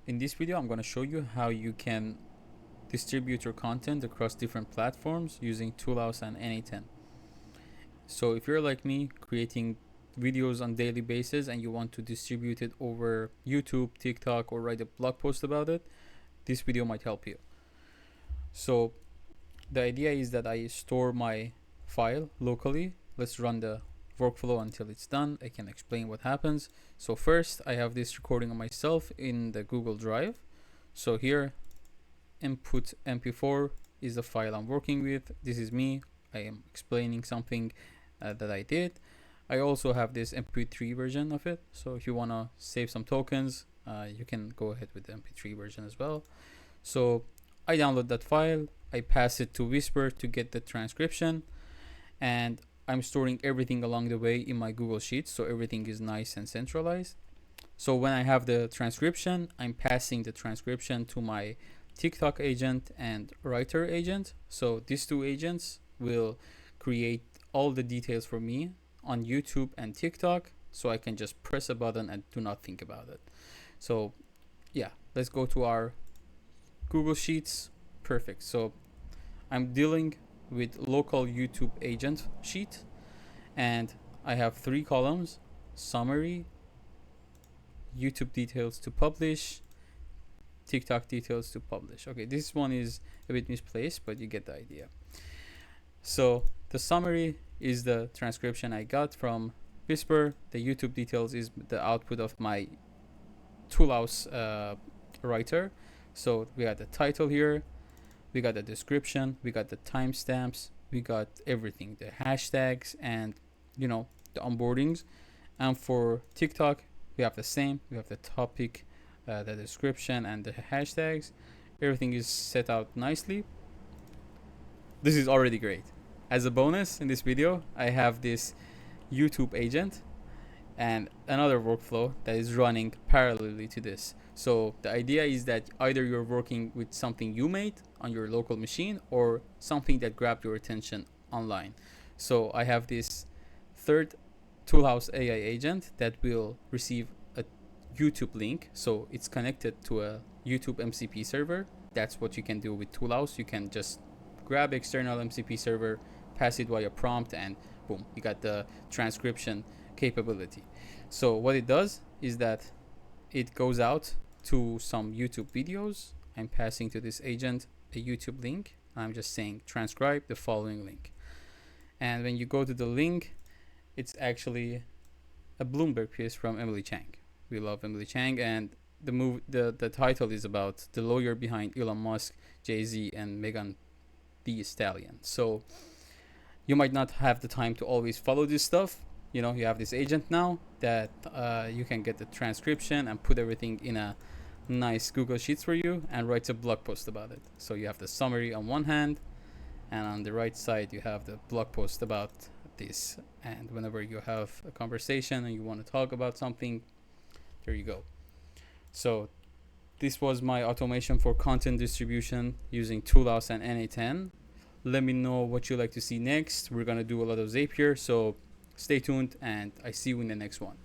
In this video, I'm going to show you how you can distribute your content across different platforms using Toolhouse and N8N. So if you're like me, creating videos on daily basis and you want to distribute it over YouTube, TikTok, or write a blog post about it, this video might help you. So the idea is that I store my file locally. Let's run the workflow until it's done. I can explain what happens. So first, I have this recording of myself in the Google Drive. So here, input mp4 is the file I'm working with. This is me. I am explaining something that I did. I also have this mp3 version of it. So if you want to save some tokens, you can go ahead with the mp3 version as well. So I download that file. I pass it to Whisper to get the transcription, and I'm storing everything along the way in my Google Sheets, so everything is nice and centralized. So when I have the transcription, I'm passing the transcription to my TikTok agent and writer agent. So these two agents will create all the details for me on YouTube and TikTok, so I can just press a button and do not think about it. So yeah, let's go to our Google Sheets. Perfect. So I'm dealing with local YouTube agent sheet, and I have 3 columns: summary, YouTube details to publish, TikTok details to publish. Okay, this one is a bit misplaced, but you get the idea. So the summary is the transcription I got from Whisper. The YouTube details is the output of my Toolhouse writer. So we got the title here, we got the description, we got the timestamps, we got everything, the hashtags, and the onboardings. And for TikTok, we have the same. We have the topic, the description, and the hashtags. Everything is set out nicely. This is already great. As a bonus in this video, I have this YouTube agent and another workflow that is running parallelly to this. So the idea is that either you're working with something you made on your local machine or something that grabbed your attention online. So I have this third Toolhouse AI agent that will receive a YouTube link. So it's connected to a YouTube MCP server. That's what you can do with Toolhouse. You can just grab external MCP server, pass it via prompt, and boom, you got the transcription capability. So what it does is that it goes out to some YouTube videos. I'm passing to this agent a YouTube link. I'm just saying transcribe the following link. And when you go to the link, it's actually a Bloomberg piece from Emily Chang. We love Emily Chang, and the title is about the lawyer behind Elon Musk, Jay-Z, and Megan Thee Stallion. So you might not have the time to always follow this stuff. You have this agent now that you can get the transcription and put everything in a nice Google Sheets for you and write a blog post about it. So you have the summary on one hand, and on the right side you have the blog post about this. And whenever you have a conversation and you want to talk about something, there you go. So this was my automation for content distribution using Toolhouse and N8N. Let me know what you'd like to see next. We're going to do a lot of Zapier, so stay tuned, and I see you in the next one.